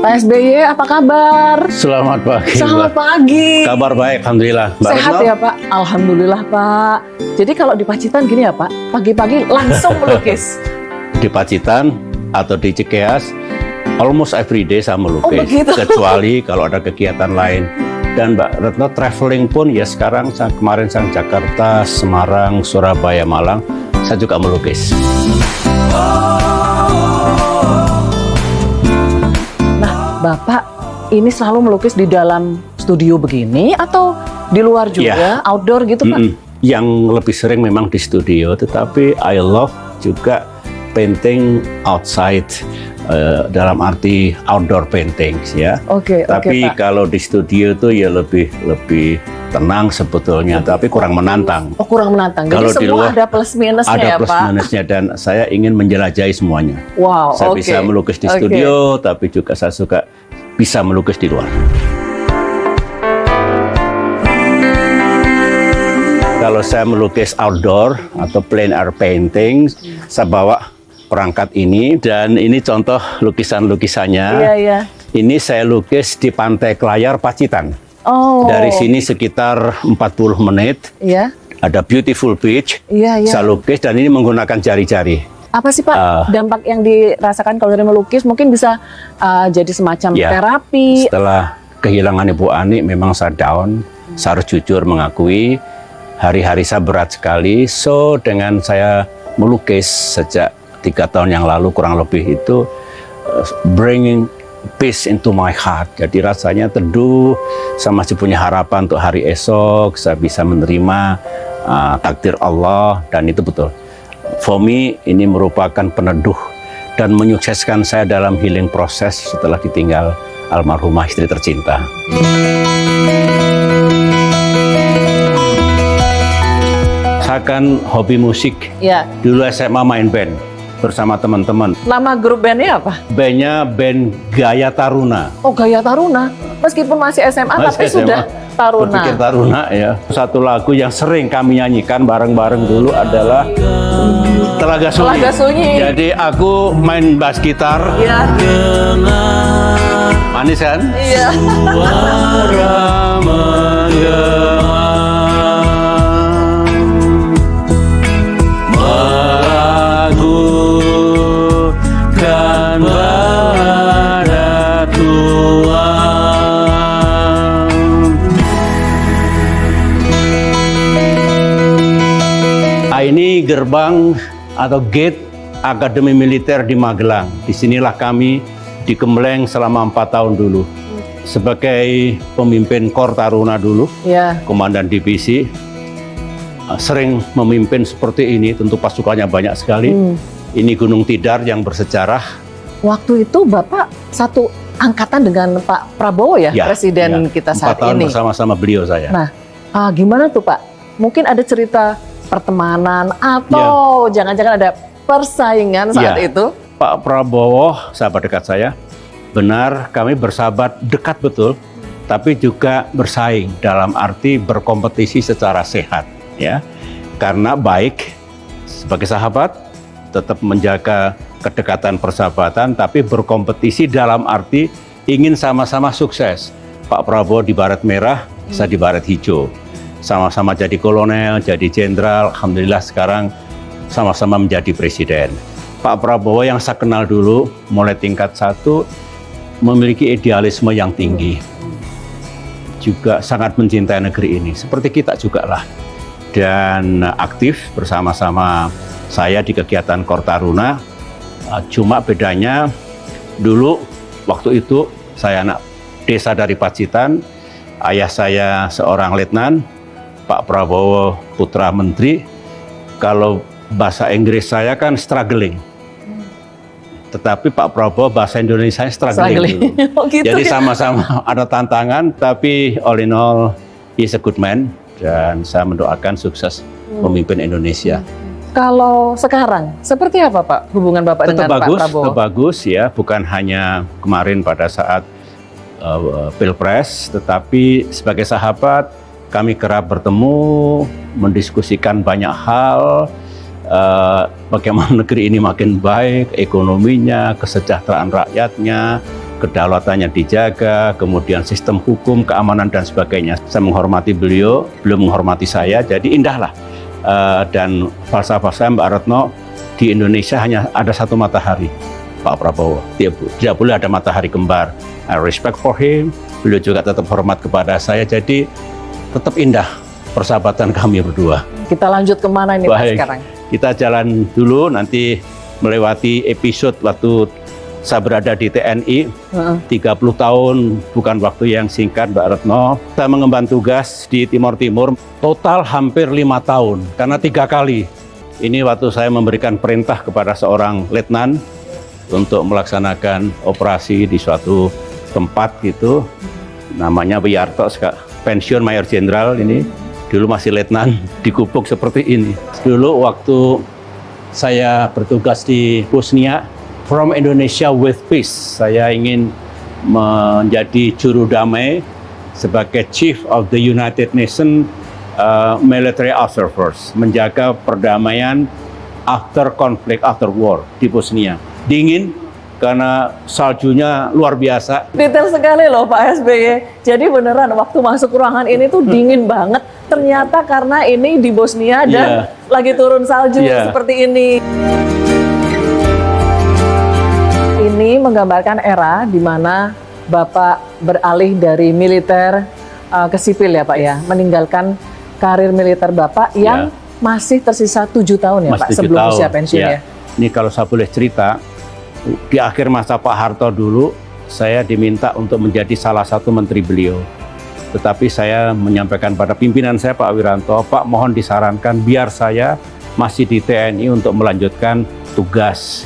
Pak SBY, apa kabar? Selamat pagi. Selamat pagi. Kabar baik, alhamdulillah. Mbak Sehat Retno? ya Pak? Alhamdulillah Pak. Jadi kalau di Pacitan gini ya Pak, pagi-pagi langsung melukis. Di Pacitan atau di Cikeas, almost every day saya melukis. Oh, begitu. Kecuali kalau ada kegiatan lain. Dan Mbak Retno traveling pun ya sekarang, kemarin saya Jakarta, Semarang, Surabaya, Malang, saya juga melukis. Nah Bapak ini selalu melukis di dalam studio begini atau di luar juga, outdoor gitu Pak? Yang lebih sering memang di studio, tetapi I love juga painting outside, dalam arti outdoor paintings ya. Oke, Tapi Pak. kalau di studio itu ya lebih tenang sebetulnya, tapi kurang menantang. Oh, kurang menantang. Jadi Kalau di semua luar, ada plus minusnya Ada ya plus Pak? minusnya, dan saya ingin menjelajahi semuanya. Wow, Saya oke. bisa melukis di studio, tapi juga saya suka bisa melukis di luar. Kalau saya melukis outdoor atau plein air painting, saya bawa perangkat ini, dan ini contoh lukisan-lukisannya. Iya, iya. Ini saya lukis di Pantai Klayar, Pacitan. Oh. Dari sini sekitar 40 menit. Iya. Ada beautiful beach. Iya, iya. Saya lukis, dan ini menggunakan jari-jari. Apa sih Pak dampak yang dirasakan kalau dari melukis? Mungkin bisa jadi semacam terapi. Setelah kehilangan Ibu Ani, memang saya down. Saya harus jujur mengakui, hari-hari saya berat sekali. So, dengan saya melukis sejak 3 tahun yang lalu kurang lebih itu, bringing peace into my heart. Jadi rasanya teduh, saya masih punya harapan untuk hari esok, saya bisa menerima takdir Allah, dan itu betul. For me, ini merupakan peneduh dan menyukseskan saya dalam healing proses setelah ditinggal almarhumah istri tercinta. Saya kan hobi musik. Ya. Dulu SMA main band bersama teman-teman. Nama grup bandnya apa? Bandnya band Gaya Taruna. Oh, Gaya Taruna. Meskipun masih SMA tapi SMA, sudah Taruna. Berpikir Taruna ya. Satu lagu yang sering kami nyanyikan bareng-bareng dulu adalah Telaga Sunyi. Telaga Sunyi. Jadi aku main bass gitar. Iya. Manis kan? Iya. Suara menggema, melakukan pada Tuhan. Ini gerbang atau gate Akademi Militer di Magelang. Disinilah kami digembleng selama 4 tahun dulu. Sebagai pemimpin Kor Taruna dulu, Komandan Divisi, sering memimpin seperti ini, tentu pasukannya banyak sekali. Ini Gunung Tidar yang bersejarah. Waktu itu Bapak satu angkatan dengan Pak Prabowo ya, Presiden kita saat 4 tahun ini. bersama-sama beliau saya. Nah, gimana tuh Pak? Mungkin ada cerita pertemanan atau jangan-jangan ada persaingan saat itu? Pak Prabowo, sahabat dekat saya, benar kami bersahabat dekat betul, tapi juga bersaing dalam arti berkompetisi secara sehat, ya. Karena baik sebagai sahabat, tetap menjaga kedekatan persahabatan, tapi berkompetisi dalam arti ingin sama-sama sukses. Pak Prabowo di baret merah, saya di baret hijau. Sama-sama jadi kolonel, jadi jenderal, alhamdulillah sekarang sama-sama menjadi presiden. Pak Prabowo yang saya kenal dulu, mulai tingkat 1, memiliki idealisme yang tinggi. Juga sangat mencintai negeri ini, seperti kita juga lah. Dan aktif bersama-sama saya di kegiatan Kor Taruna. Cuma bedanya, dulu waktu itu saya anak desa dari Pacitan, ayah saya seorang letnan, Pak Prabowo putra menteri. Kalau bahasa Inggris saya kan struggling, tetapi Pak Prabowo bahasa Indonesia struggling dulu. Oh, gitu. Jadi sama-sama ada tantangan, tapi all in all he's a good man, dan saya mendoakan sukses memimpin Indonesia. Kalau sekarang seperti apa Pak hubungan Bapak dengan Pak Prabowo? Tetap bagus ya, bukan hanya kemarin pada saat Pilpres, tetapi sebagai sahabat kami kerap bertemu, mendiskusikan banyak hal, bagaimana negeri ini makin baik, ekonominya, kesejahteraan rakyatnya, kedaulatannya dijaga, kemudian sistem hukum, keamanan dan sebagainya. Saya menghormati beliau, beliau menghormati saya, jadi indahlah. Dan falsafah saya Mbak Retno, di Indonesia hanya ada satu matahari, Pak Prabowo. Tidak boleh ada matahari kembar. I respect for him, beliau juga tetap hormat kepada saya, jadi tetap indah persahabatan kami berdua. Kita lanjut kemana ini Pak Baik, sekarang? kita jalan dulu, nanti melewati episode waktu saya berada di TNI. 30 tahun bukan waktu yang singkat Mbak Retno. Saya mengemban tugas di Timur Timur total hampir 5 tahun, karena 3 kali. Ini waktu saya memberikan perintah kepada seorang letnan untuk melaksanakan operasi di suatu tempat gitu, namanya Wiyarto, pensiun Mayor Jenderal ini, dulu masih letnan, dikubuk seperti ini. Dulu waktu saya bertugas di Bosnia, From Indonesia with Peace, saya ingin menjadi juru damai sebagai Chief of the United Nations Military Observers, menjaga perdamaian after conflict, after war di Bosnia. Dingin karena saljunya luar biasa. Detail sekali loh Pak SBY. Jadi beneran waktu masuk ruangan ini tuh dingin banget. Ternyata karena ini di Bosnia dan lagi turun salju seperti ini. Ini menggambarkan era di mana Bapak beralih dari militer ke sipil ya Pak ya. Meninggalkan karir militer Bapak yang masih tersisa 7 tahun ya Pak sebelum usia pensiun ya. Ini kalau saya boleh cerita, di akhir masa Pak Harto dulu, saya diminta untuk menjadi salah satu menteri beliau. Tetapi saya menyampaikan pada pimpinan saya Pak Wiranto, Pak mohon disarankan biar saya masih di TNI untuk melanjutkan tugas.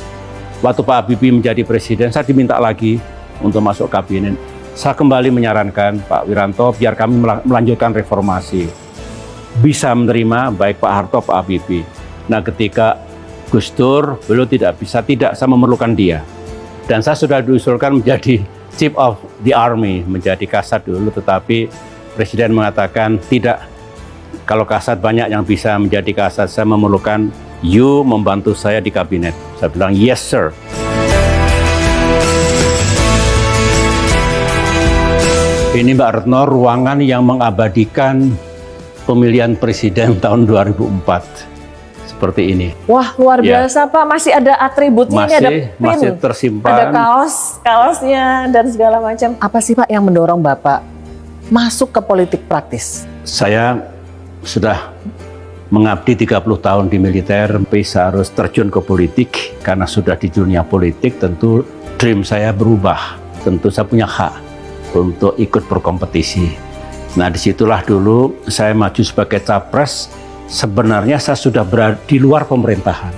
Waktu Pak Habibie menjadi presiden, saya diminta lagi untuk masuk kabinet. Saya kembali menyarankan Pak Wiranto biar kami melanjutkan reformasi. Bisa menerima baik Pak Harto, Pak Habibie. Nah ketika Gus Dur, beliau tidak saya memerlukan dia. Dan saya sudah diusulkan menjadi Chief of the Army, menjadi Kasat dulu, tetapi Presiden mengatakan tidak. Kalau Kasat banyak yang bisa menjadi Kasat, saya memerlukan you membantu saya di kabinet. Saya bilang yes sir. Ini Mbak Retno, ruangan yang mengabadikan pemilihan presiden tahun 2004. Seperti ini. Wah luar biasa Pak, masih ada atributnya, ini ada pin, masih tersimpan. ada kaosnya dan segala macam. Apa sih Pak yang mendorong Bapak masuk ke politik praktis? Saya sudah mengabdi 30 tahun di militer, tapi saya harus terjun ke politik karena sudah di dunia politik. Tentu dream saya berubah, tentu saya punya hak untuk ikut berkompetisi. Nah disitulah dulu saya maju sebagai capres. Sebenarnya saya sudah berada di luar pemerintahan,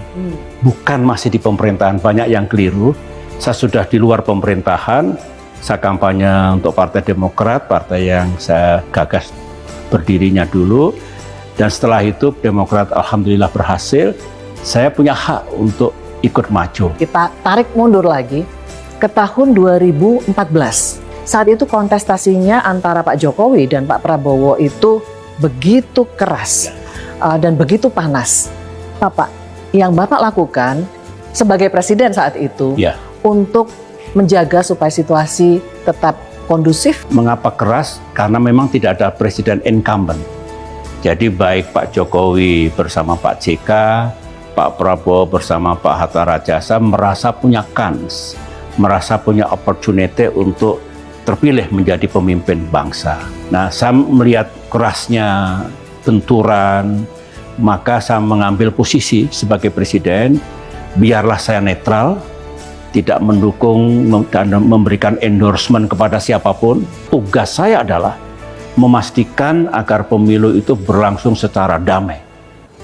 bukan masih di pemerintahan, banyak yang keliru. Saya sudah di luar pemerintahan, saya kampanye untuk Partai Demokrat, partai yang saya gagas berdirinya dulu. Dan setelah itu Demokrat alhamdulillah berhasil, saya punya hak untuk ikut maju. Kita tarik mundur lagi ke tahun 2014. Saat itu kontestasinya antara Pak Jokowi dan Pak Prabowo itu begitu keras. Dan begitu panas. Bapak, yang Bapak lakukan sebagai presiden saat itu untuk menjaga supaya situasi tetap kondusif. Mengapa keras? Karena memang tidak ada presiden incumbent. Jadi baik Pak Jokowi bersama Pak JK, Pak Prabowo bersama Pak Hatta Rajasa merasa punya kans, merasa punya opportunity untuk terpilih menjadi pemimpin bangsa. Nah, saya melihat kerasnya benturan, maka saya mengambil posisi sebagai presiden, biarlah saya netral, tidak mendukung dan memberikan endorsement kepada siapapun. Tugas saya adalah memastikan agar pemilu itu berlangsung secara damai.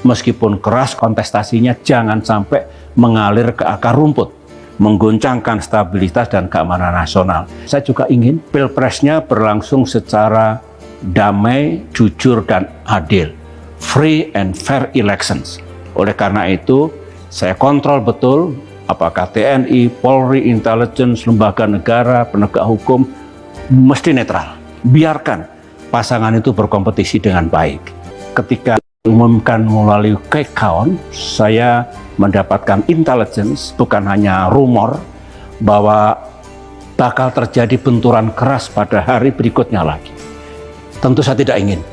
Meskipun keras kontestasinya, jangan sampai mengalir ke akar rumput, menggoncangkan stabilitas dan keamanan nasional. Saya juga ingin pilpresnya berlangsung secara damai, jujur, dan adil. Free and fair elections. Oleh karena itu, saya kontrol betul apakah TNI, Polri, Intelligence, lembaga negara, penegak hukum, mesti netral. Biarkan pasangan itu berkompetisi dengan baik. Ketika diumumkan melalui quick count, saya mendapatkan intelligence, bukan hanya rumor, bahwa bakal terjadi benturan keras pada hari berikutnya lagi. Tentu saya tidak ingin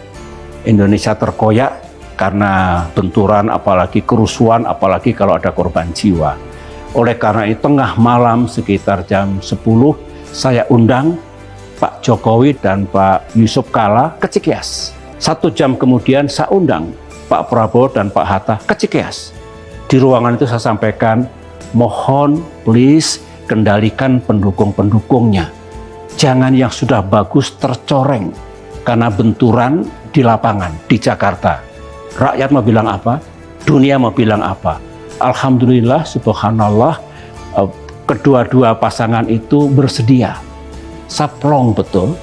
Indonesia terkoyak karena benturan, apalagi kerusuhan, apalagi kalau ada korban jiwa. Oleh karena itu, tengah malam sekitar jam 10, saya undang Pak Jokowi dan Pak Yusuf Kala ke Cikeas. 1 jam kemudian saya undang Pak Prabowo dan Pak Hatta ke Cikeas. Di ruangan itu saya sampaikan, mohon please kendalikan pendukung-pendukungnya. Jangan yang sudah bagus tercoreng karena benturan di lapangan di Jakarta. Rakyat mau bilang apa? Dunia mau bilang apa? Alhamdulillah, subhanallah, kedua-dua pasangan itu bersedia. Saplong betul,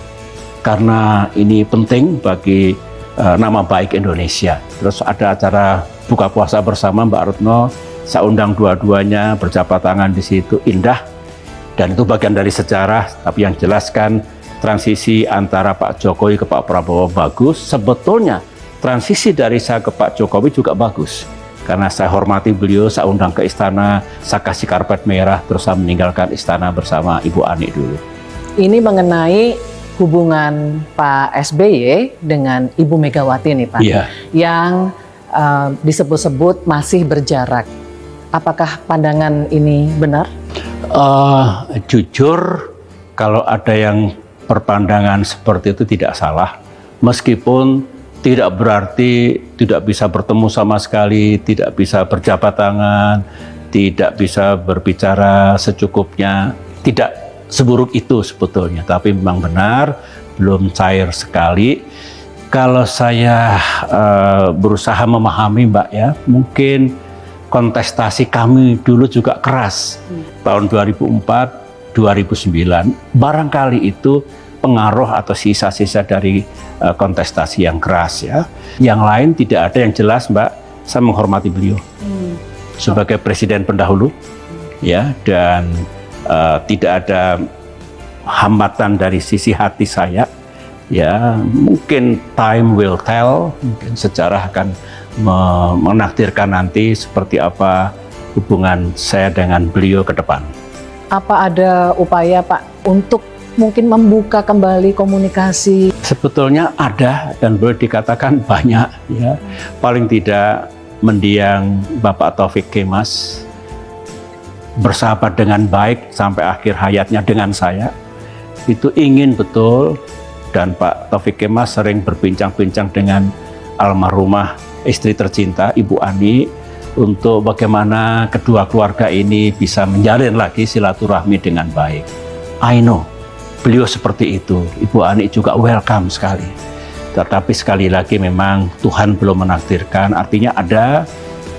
karena ini penting bagi nama baik Indonesia. Terus ada acara buka puasa bersama Mbak Retno, saya undang dua-duanya, berjabat tangan di situ, indah. Dan itu bagian dari sejarah, tapi yang jelaskan transisi antara Pak Jokowi ke Pak Prabowo bagus. Sebetulnya transisi dari saya ke Pak Jokowi juga bagus. Karena saya hormati beliau, saya undang ke istana, saya kasih karpet merah, terus saya meninggalkan istana bersama Ibu Ani dulu. Ini mengenai hubungan Pak SBY dengan Ibu Megawati nih Pak, Iya. yang disebut-sebut masih berjarak. Apakah pandangan ini benar? Jujur, kalau ada yang berpandangan seperti itu tidak salah, meskipun tidak berarti tidak bisa bertemu sama sekali, tidak bisa berjabat tangan, tidak bisa berbicara secukupnya, tidak seburuk itu sebetulnya. Tapi memang benar, belum cair sekali. Kalau saya berusaha memahami Mbak ya, mungkin kontestasi kami dulu juga keras. Tahun 2004, 2009, barangkali itu pengaruh atau sisa-sisa dari kontestasi yang keras ya. Yang lain tidak ada, yang jelas Mbak, saya menghormati beliau sebagai presiden pendahulu ya, dan tidak ada hambatan dari sisi hati saya ya. Mungkin time will tell, mungkin sejarah akan menakdirkan nanti seperti apa hubungan saya dengan beliau ke depan. Apa ada upaya Pak untuk mungkin membuka kembali komunikasi? Sebetulnya ada, dan boleh dikatakan banyak ya. Paling tidak mendiang Bapak Taufik Kemas, bersahabat dengan baik sampai akhir hayatnya dengan saya, itu ingin betul. Dan Pak Taufik Kemas sering berbincang-bincang dengan almarhumah istri tercinta Ibu Ani untuk bagaimana kedua keluarga ini bisa menjalin lagi silaturahmi dengan baik. I know beliau seperti itu, Ibu Ani juga welcome sekali. Tetapi sekali lagi memang Tuhan belum menakdirkan, artinya ada.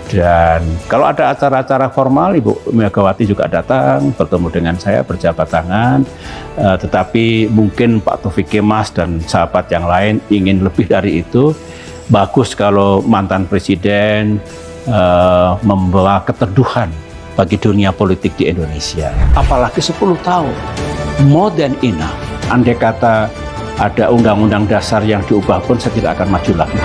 Dan kalau ada acara-acara formal, Ibu Megawati juga datang, bertemu dengan saya, berjabat tangan. Tetapi mungkin Pak Taufik Kemas dan sahabat yang lain ingin lebih dari itu. Bagus kalau mantan presiden membawa keteduhan bagi dunia politik di Indonesia. Apalagi 10 tahun. More than enough. Andai kata ada undang-undang dasar yang diubah pun saya tidak akan maju lagi.